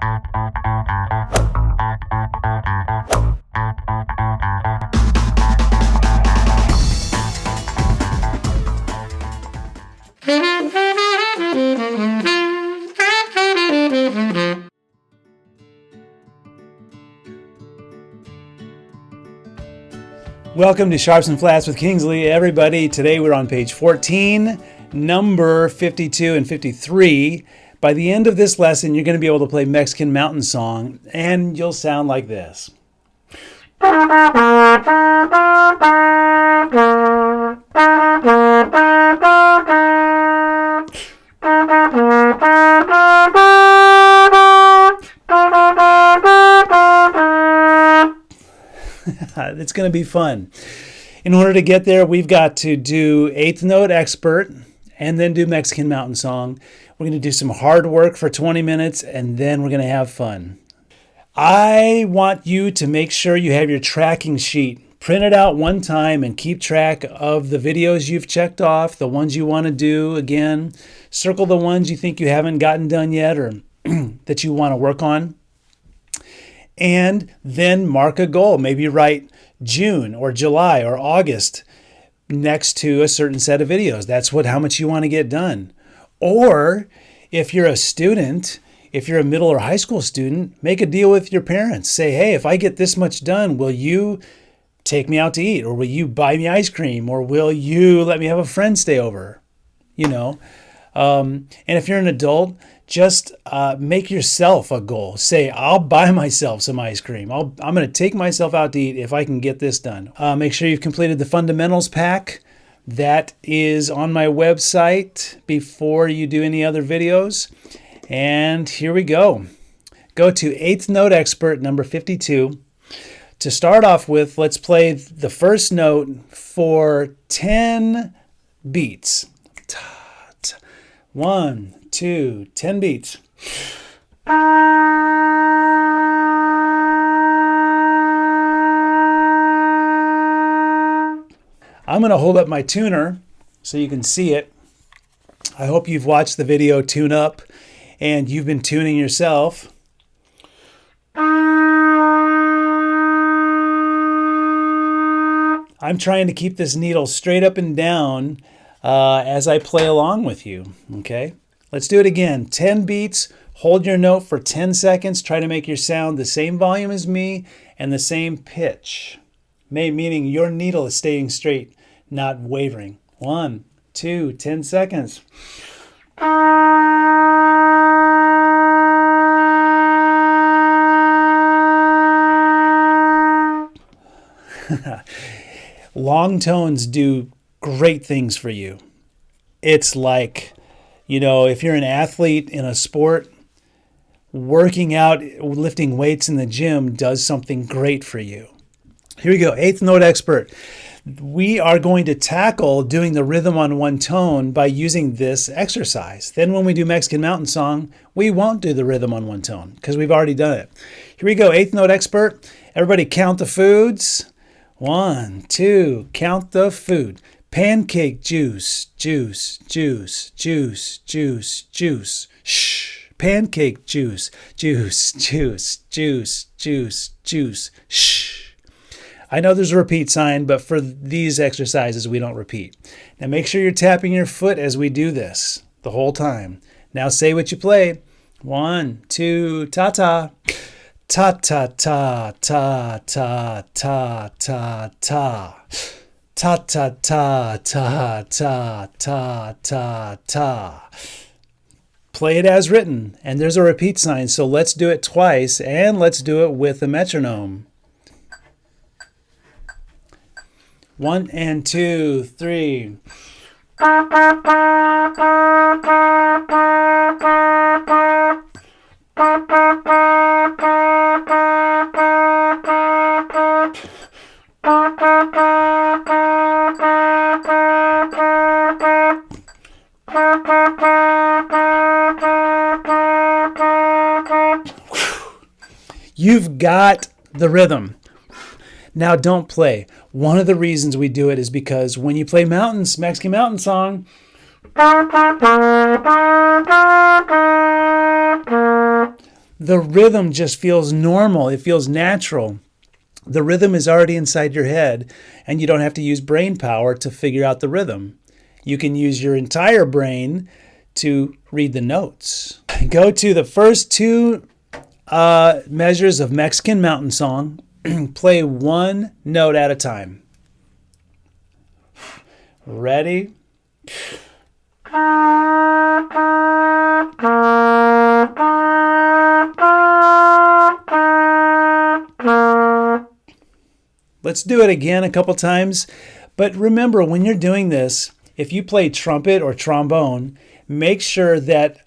Welcome to Sharps and Flats with Kingsley, everybody. Today we're on page 14, number 52 and 53. By the end of this lesson, you're going to be able to play Mexican Mountain Song, and you'll sound like this. It's going to be fun. In order to get there, we've got to do Eighth Note Expert and then do Mexican Mountain Song. We're going to do some hard work for 20 minutes and then we're going to have fun. I want you to make sure you have your tracking sheet. Print it out one time and keep track of the videos you've checked off, the ones you want to do again. Circle the ones you think you haven't gotten done yet or that you want to work on. And then mark a goal. Maybe write June or July or August next to a certain set of videos. That's how much you want to get done. Or if you're a student, if you're a middle or high school student, make a deal with your parents. Say, hey, if I get this much done, will you take me out to eat? Or will you buy me ice cream? Or will you let me have a friend stay over? And if you're an adult, just make yourself a goal. Say, I'll buy myself some ice cream. I'm going to take myself out to eat if I can get this done. Make sure you've completed the fundamentals pack. That is on my website before you do any other videos. And here we go. Go to Eighth Note Expert, number 52. To start off with, let's play the first note for 10 beats. 1, 2, 10 beats. I'm going to hold up my tuner so you can see it. I hope you've watched the video Tune Up and you've been tuning yourself. I'm trying to keep this needle straight up and down as I play along with you. Okay, let's do it again. 10 beats. Hold your note for 10 seconds. Try to make your sound the same volume as me and the same pitch. Meaning your needle is staying straight, not wavering. 1, 2, 10 seconds. Long tones do great things for you. It's like, if you're an athlete in a sport, working out, lifting weights in the gym does something great for you. Here we go, Eighth Note Expert. We are going to tackle doing the rhythm on one tone by using this exercise. Then when we do Mexican Mountain Song, we won't do the rhythm on one tone because we've already done it. Here we go, Eighth Note Expert. Everybody count the foods. 1, 2, count the food. Pancake juice, juice, juice, juice, juice, juice. Shh. Pancake juice, juice, juice, juice, juice, juice. Shh. I know there's a repeat sign, but for these exercises, we don't repeat. Now make sure you're tapping your foot as we do this the whole time. Now say what you play. 1, 2, ta-ta. Ta-ta-ta, ta-ta-ta-ta-ta. Ta-ta-ta-ta-ta-ta-ta. Play it as written, and there's a repeat sign, so let's do it twice, and let's do it with a metronome. 1 and 2, 3. You've got the rhythm. Now don't play. One of the reasons we do it is because when you play Mexican Mountain Song, the rhythm just feels normal. It feels natural. The rhythm is already inside your head, and you don't have to use brain power to figure out the rhythm. You can use your entire brain to read the notes. Go to the first two measures of Mexican Mountain Song. Play one note at a time. Ready? Let's do it again a couple times. But remember, when you're doing this, if you play trumpet or trombone, make sure that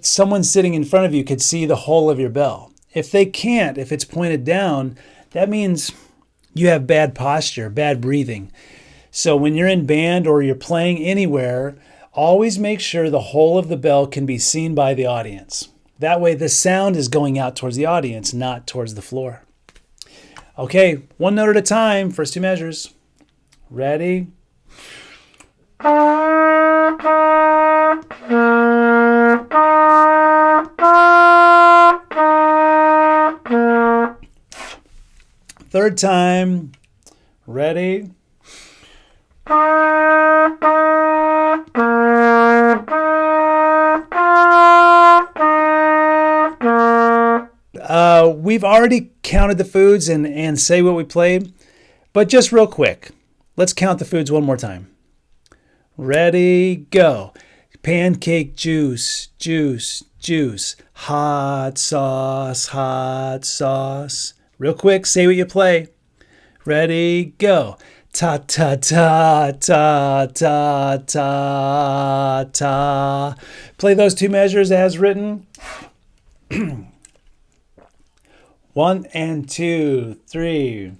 someone sitting in front of you could see the whole of your bell. If they can't, if it's pointed down, that means you have bad posture, bad breathing. So when you're in band or you're playing anywhere, always make sure the whole of the bell can be seen by the audience. That way the sound is going out towards the audience, not towards the floor. Okay, one note at a time, first two measures. Ready? Third time. Ready? We've already counted the foods and say what we played, but just real quick, let's count the foods one more time. Ready, go. Pancake juice, juice, juice. Hot sauce, hot sauce. Real quick, say what you play. Ready, go. Ta ta ta ta ta ta ta. Play those two measures as written. 1 and 2, 3.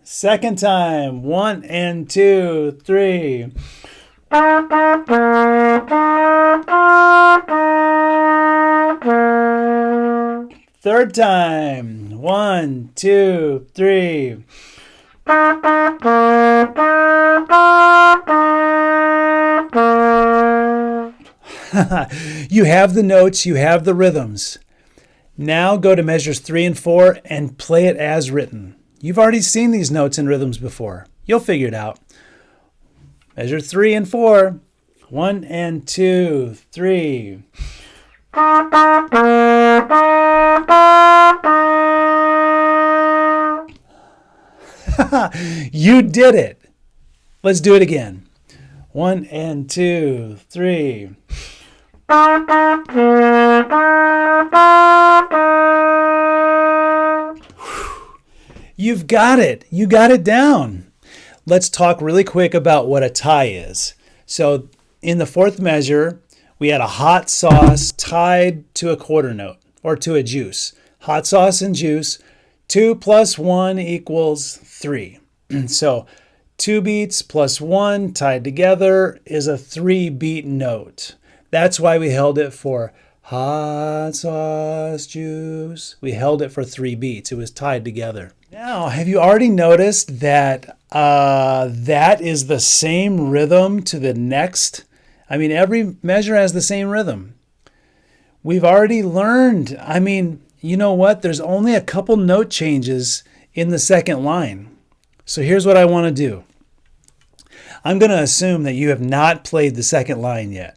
Second time. 1 and 2, 3. Third time. 1, 2, 3. You have the notes, you have the rhythms. Now go to measures 3 and 4 and play it as written. You've already seen these notes and rhythms before. You'll figure it out. Measure 3 and 4. 1 and 2, 3. You did it. Let's do it again. 1 and 2, 3. You've got it. You got it down. Let's talk really quick about what a tie is. So in the fourth measure, we had a hot sauce tied to a quarter note or to a juice. Hot sauce and juice. 2 plus 1 equals 3. So 2 beats plus 1 tied together is a 3-beat note. That's why we held it for hot sauce juice. We held it for 3 beats. It was tied together. Now, have you already noticed that that is the same rhythm to the next? I mean, every measure has the same rhythm. We've already learned. I mean, you know what? There's only a couple note changes in the second line. So here's what I want to do. I'm going to assume that you have not played the second line yet.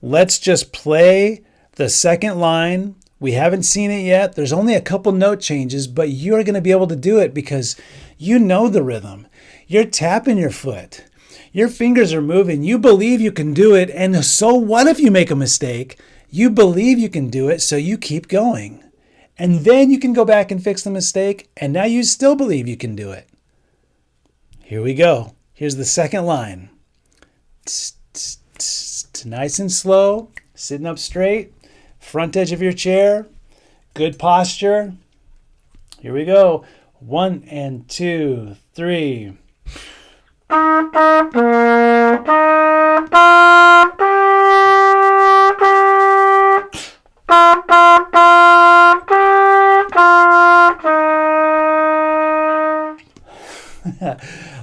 Let's just play the second line. We haven't seen it yet. There's only a couple note changes, but you're going to be able to do it because you know the rhythm. You're tapping your foot. Your fingers are moving. You believe you can do it. And so what if you make a mistake? You believe you can do it, so you keep going. And then you can go back and fix the mistake, and now you still believe you can do it. Here we go. Here's the second line. Nice and slow, sitting up straight, front edge of your chair, good posture. Here we go. 1 and 2, 3.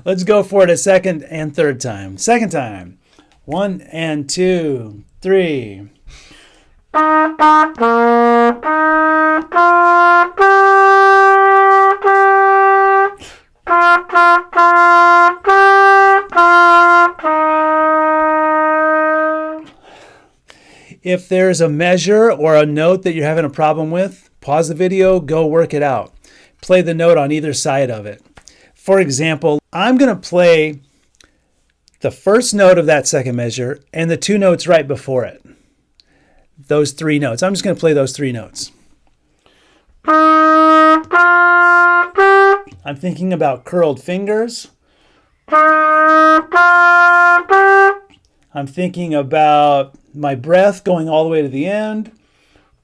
Let's go for it a second and third time. Second time. 1 and 2, 3. If there's a measure or a note that you're having a problem with, pause the video, go work it out. Play the note on either side of it. For example, I'm going to play the first note of that second measure and the 2 notes right before it. Those 3 notes. I'm just going to play those 3 notes. I'm thinking about curled fingers. I'm thinking about my breath going all the way to the end.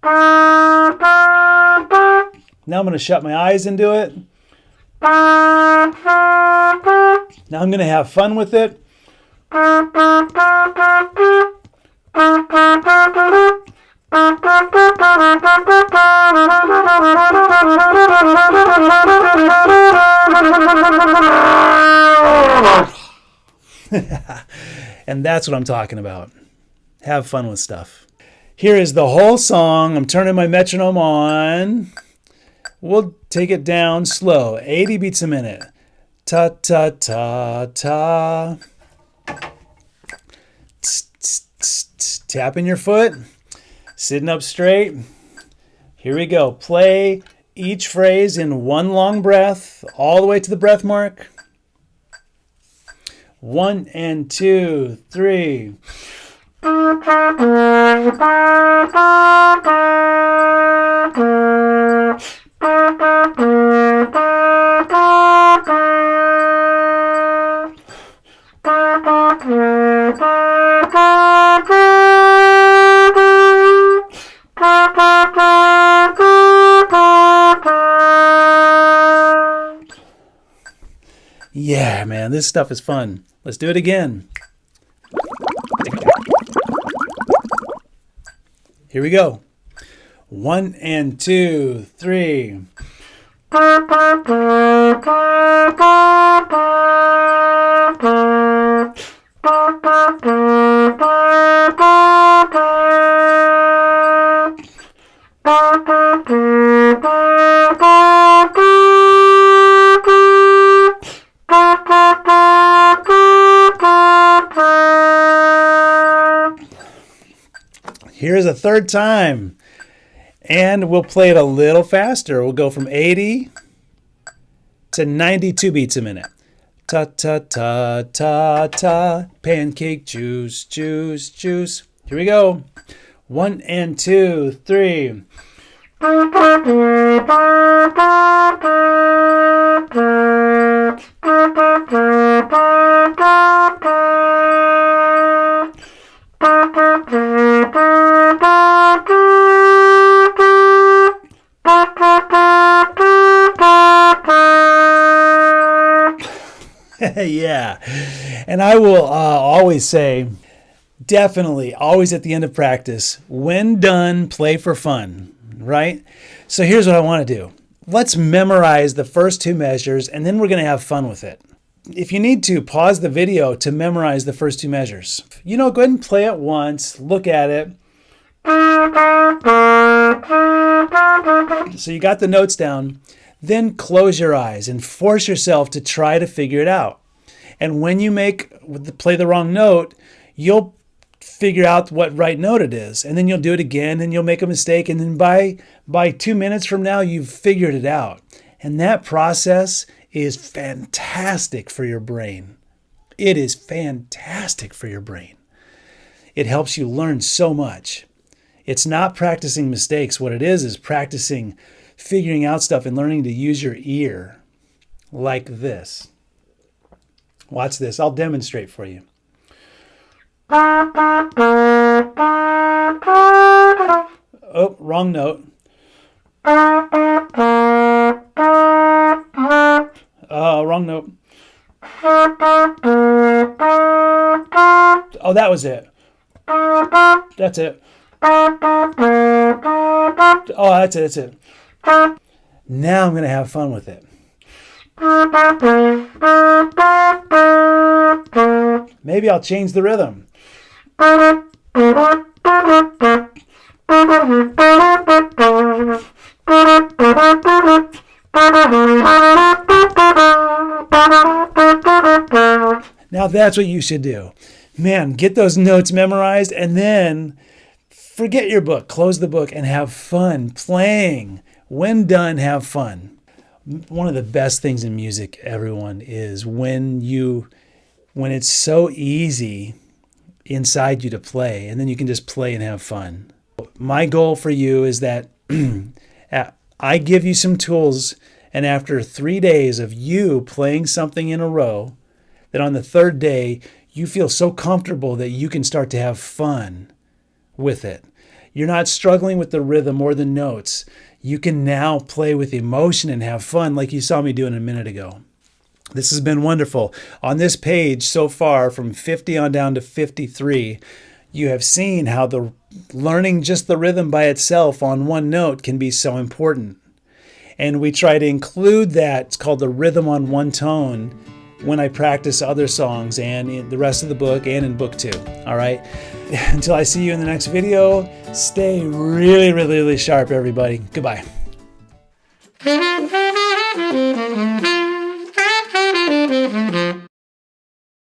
Now I'm going to shut my eyes and do it. Now I'm going to have fun with it. And that's what I'm talking about. Have fun with stuff. Here is the whole song. I'm turning my metronome on. We'll take it down slow. 80 beats a minute. Ta ta ta ta. Tapping your foot. Sitting up straight. Here we go. Play each phrase in one long breath, all the way to the breath mark. 1 and 2, 3. Yeah, man, this stuff is fun. Let's do it again. Here we go. 1 and 2, 3. Here's a third time. And we'll play it a little faster. We'll go from 80 to 92 beats a minute. Ta ta ta ta ta. Pancake juice, juice, juice. Here we go. 1 and 2, 3. Yeah. And I will always say, definitely, always at the end of practice, when done, play for fun, right? So here's what I want to do. Let's memorize the first 2 measures, and then we're going to have fun with it. If you need to, pause the video to memorize the first 2 measures. Go ahead and play it once, look at it. So you got the notes down. Then close your eyes and force yourself to try to figure it out. And when you play the wrong note, you'll figure out what right note it is. And then you'll do it again and you'll make a mistake. And then by 2 minutes from now, you've figured it out. And that process is fantastic for your brain. It is fantastic for your brain. It helps you learn so much. It's not practicing mistakes. What it is practicing figuring out stuff and learning to use your ear like this. Watch this. I'll demonstrate for you. Oh, wrong note. Wrong note. Oh, that was it. That's it. Oh, that's it. Now I'm going to have fun with it. Maybe I'll change the rhythm. Now that's what you should do. Man, get those notes memorized and then forget your book, close the book, and have fun playing. When done, have fun. One of the best things in music, everyone, is when it's so easy inside you to play, and then you can just play and have fun. My goal for you is that I give you some tools, and after 3 days of you playing something in a row, that on the third day, you feel so comfortable that you can start to have fun with it. You're not struggling with the rhythm or the notes. You can now play with emotion and have fun like you saw me doing a minute ago. This has been wonderful. On this page so far, from 50 on down to 53, you have seen how learning just the rhythm by itself on one note can be so important. And we try to include that. It's called the rhythm on one tone when I practice other songs and in the rest of the book and in book 2. All right. Until I see you in the next video, stay really, really, really sharp, everybody. Goodbye.